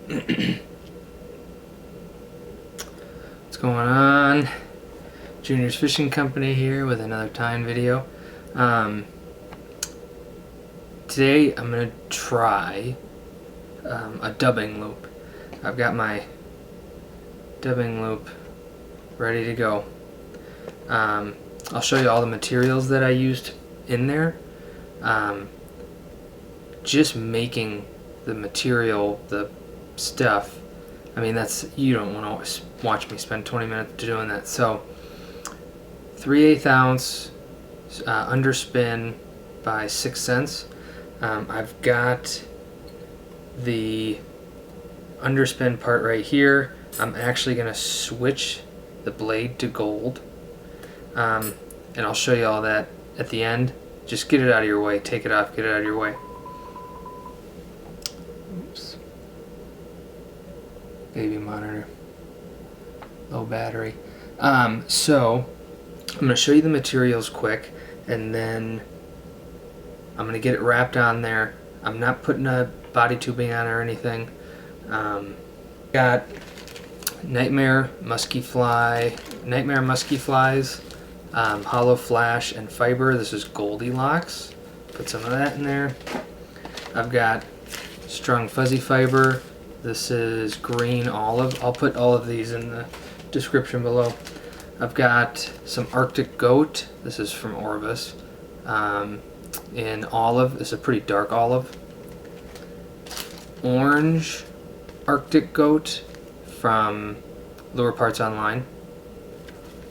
What's going on? Junior's Fishing Company here with another tying video. Today I'm going to try a dubbing loop. I've got my dubbing loop ready to go. I'll show you all the materials that I used in there. Just making the material, the stuff, I mean, that's, you don't want to watch me spend 20 minutes doing that. So 3/8 ounce underspin by 6 cents. I've got the underspin part right here. I'm actually going to switch the blade to gold, and I'll show you all that at the end. Just get it out of your way, take it off, get it out of your way. Oops. Baby monitor, low battery. So I'm going to show you the materials quick, and then I'm going to get it wrapped on there. I'm not putting a body tubing on or anything. Got Nightmare musky flies, hollow flash and fiber. This is Goldilocks. Put some of that in there. I've got Strung fuzzy fiber. This is green olive. I'll put all of these in the description below. I've got some Arctic goat. This is from Orvis. In olive. This is a pretty dark olive. Orange Arctic goat from Lure Parts Online.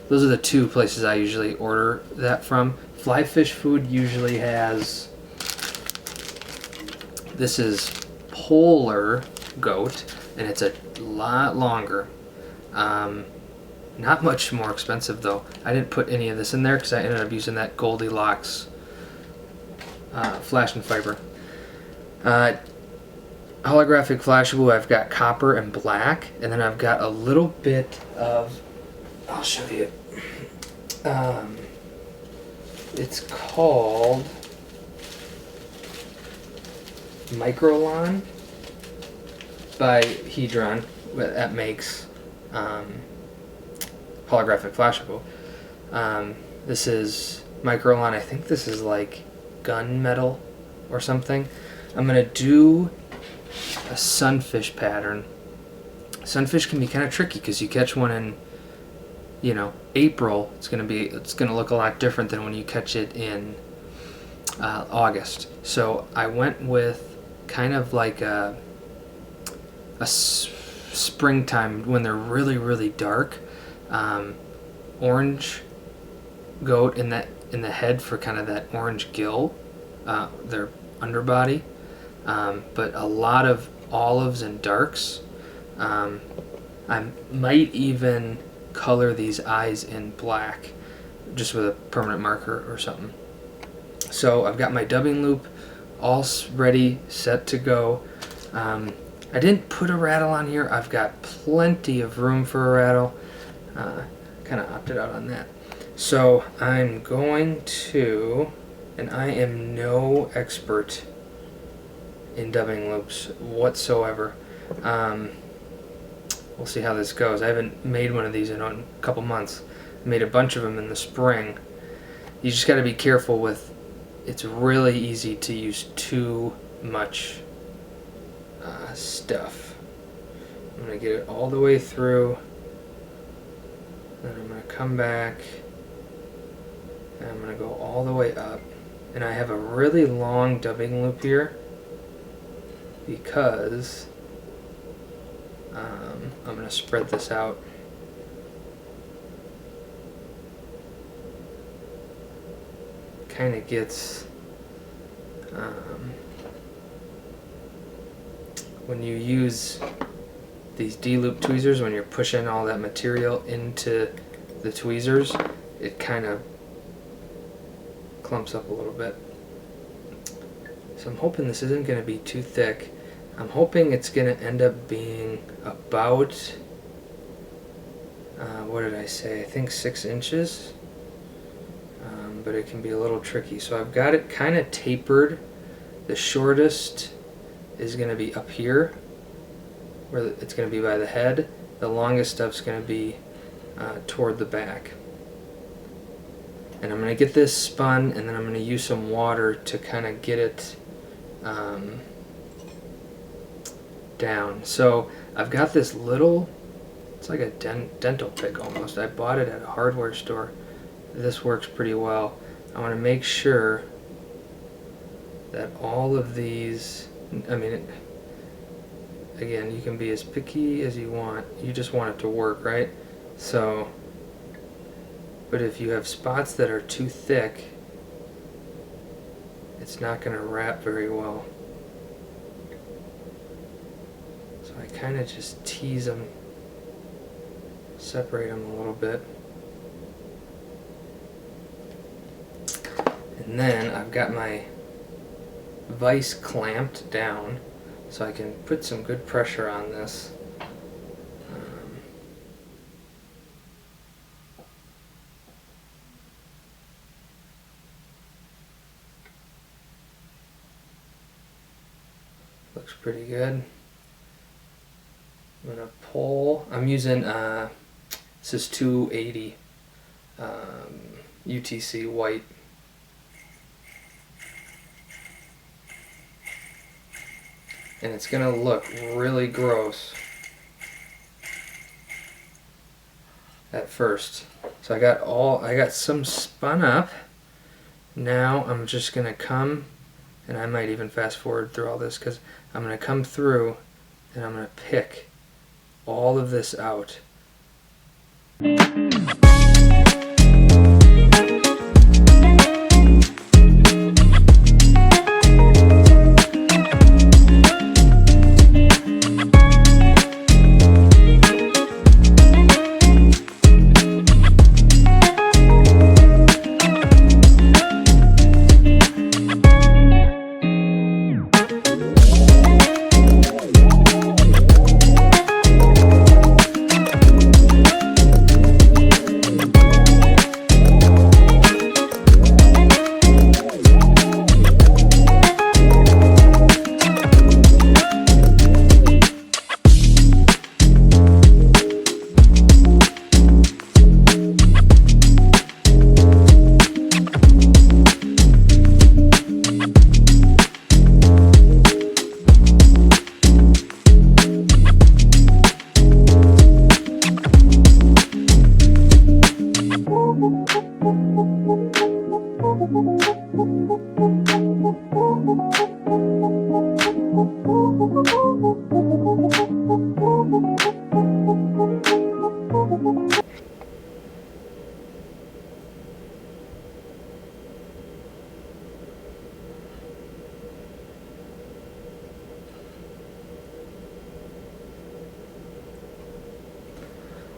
Those are the two places I usually order that from. Fly Fish Food usually has, this is polar goat, and it's a lot longer. Not much more expensive though. I didn't put any of this in there because I ended up using that Goldilocks flash and fiber. Holographic Flashabou, I've got copper and black, and then I've got a little bit of, I'll show you. It's called Microlon by Hedron, that makes Holographic Flashabou. This is Microlon. I think this is like gunmetal or something. I'm gonna do a sunfish pattern. Sunfish can be kind of tricky because you catch one in, you know, April. It's gonna look a lot different than when you catch it in August. So I went with kind of like a springtime when they're really dark. Orange goat in the head for kind of that orange gill, their underbody, but a lot of olives and darks. I might even color these eyes in black just with a permanent marker or something. So I've got my dubbing loop all ready, set to go. I didn't put a rattle on here. I've got plenty of room for a rattle. Kind of opted out on that. So I'm going to, and I am no expert in dubbing loops whatsoever. We'll see how this goes. I haven't made one of these in a couple months. I made a bunch of them in the spring. You just got to be careful with, it's really easy to use too much stuff. I'm going to get it all the way through, then I'm going to come back, and I'm going to go all the way up. And I have a really long dubbing loop here because I'm going to spread this out. Kind of gets, when you use these D-loop tweezers, when you're pushing all that material into the tweezers, it kind of clumps up a little bit. So I'm hoping this isn't going to be too thick. I'm hoping it's going to end up being about, what did I say? I think 6 inches. But it can be a little tricky. So I've got it kind of tapered. The shortest is going to be up here. where it's going to be by the head. The longest stuff's going to be toward the back. And I'm going to get this spun, and then I'm going to use some water to kind of get it down. So I've got this little, it's like a dental pick almost. I bought it at a hardware store. This works pretty well. I want to make sure that all of these, I mean, again, you can be as picky as you want. You just want it to work, right? So, but if you have spots that are too thick, it's not going to wrap very well. So I kind of just tease them, separate them a little bit. And then I've got my vise clamped down so I can put some good pressure on this. Looks pretty good. I'm going to pull, I'm using, this is 280 UTC white. And it's going to look really gross at first. So I got some spun up. Now I'm just going to come, and I might even fast forward through all this because I'm going to come through and I'm going to pick all of this out.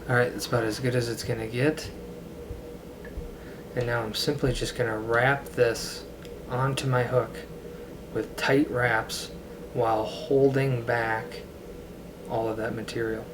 Alright, that's about as good as it's going to get. And now I'm simply just going to wrap this onto my hook with tight wraps while holding back all of that material.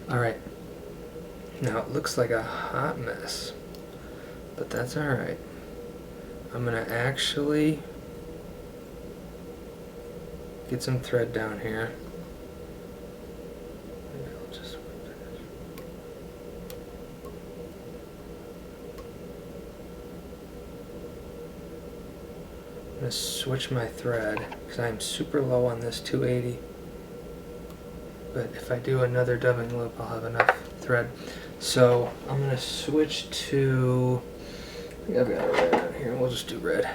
Alright, now it looks like a hot mess, but that's alright. I'm going to actually get some thread down here. Maybe I'll just I'm going to switch my thread because I'm super low on this 280. But if I do another dubbing loop, I'll have enough thread. So I'm going to switch to, I think I've got a red on here. We'll just do red.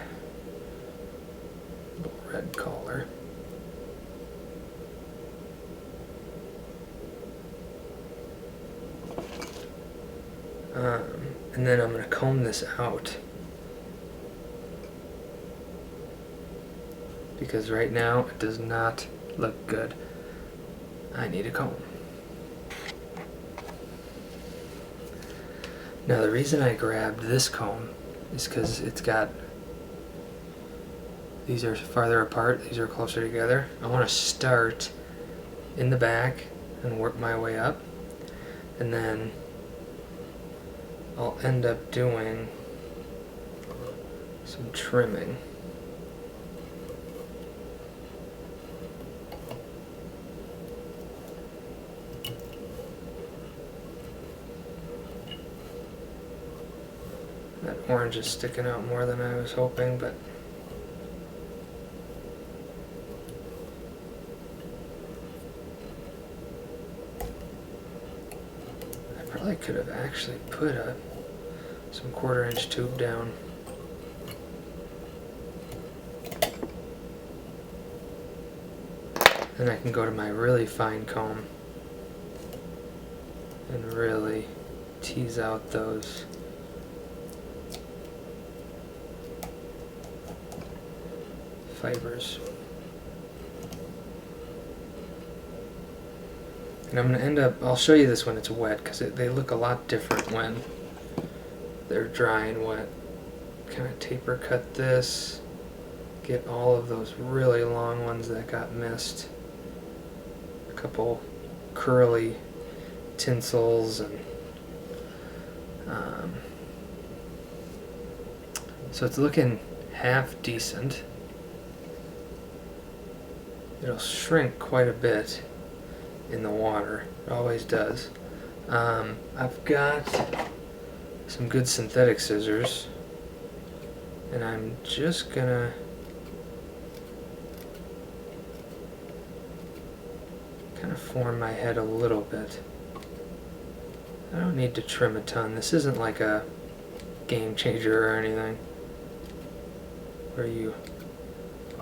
Little red collar. And then I'm going to comb this out. Because right now it does not look good. I need a comb. Now the reason I grabbed this comb is because it's got, these are farther apart, these are closer together. I want to start in the back and work my way up, and then I'll end up doing some trimming. That orange is sticking out more than I was hoping, but I probably could have actually put some 1/4 inch tube down. Then I can go to my really fine comb and really tease out those fibers. And I'm going to end up, I'll show you this when it's wet because they look a lot different when they're dry and wet. Kind of taper cut this, get all of those really long ones that got missed. A couple curly tinsels, and so it's looking half decent. It'll shrink quite a bit in the water. It always does. I've got some good synthetic scissors, and I'm just gonna kind of form my head a little bit. I don't need to trim a ton. This isn't like a game changer or anything where you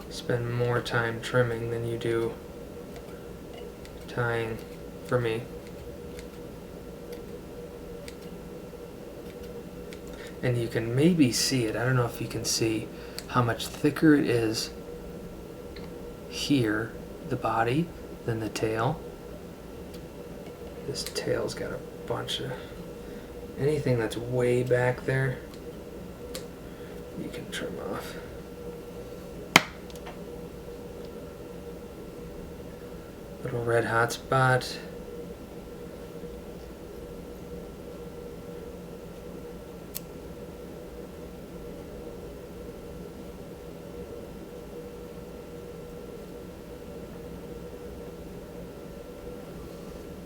spend more time trimming than you do tying, for me. And you can maybe see it. I don't know if you can see how much thicker it is here, the body, than the tail. This tail's got a bunch of, anything that's way back there you can trim off. Little red hot spot.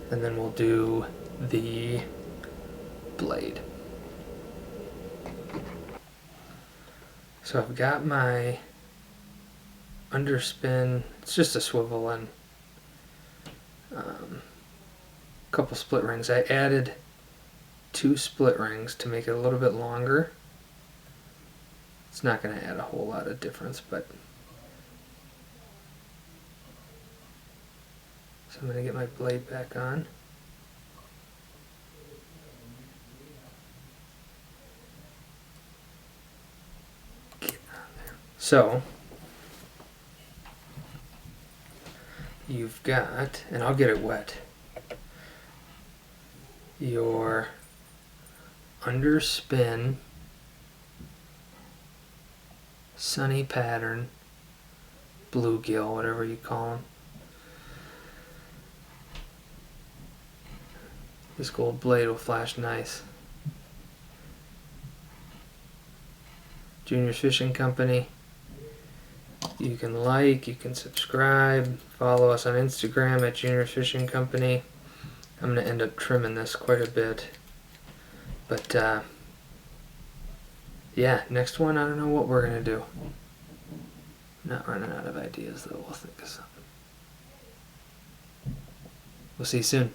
And then we'll do the blade. So I've got my underspin, it's just a swivel and a couple split rings. I added 2 split rings to make it a little bit longer. It's not going to add a whole lot of difference, but so I'm going to get my blade back on. Get on there. So you've got, and I'll get it wet, your underspin sunny pattern bluegill, whatever you call them. This gold blade will flash nice. Junior's Fishing Company. You can like, you can subscribe, follow us on Instagram at Junior's Fishing Company. I'm going to end up trimming this quite a bit. But yeah, next one, I don't know what we're going to do. Not running out of ideas though, we'll think of something. We'll see you soon.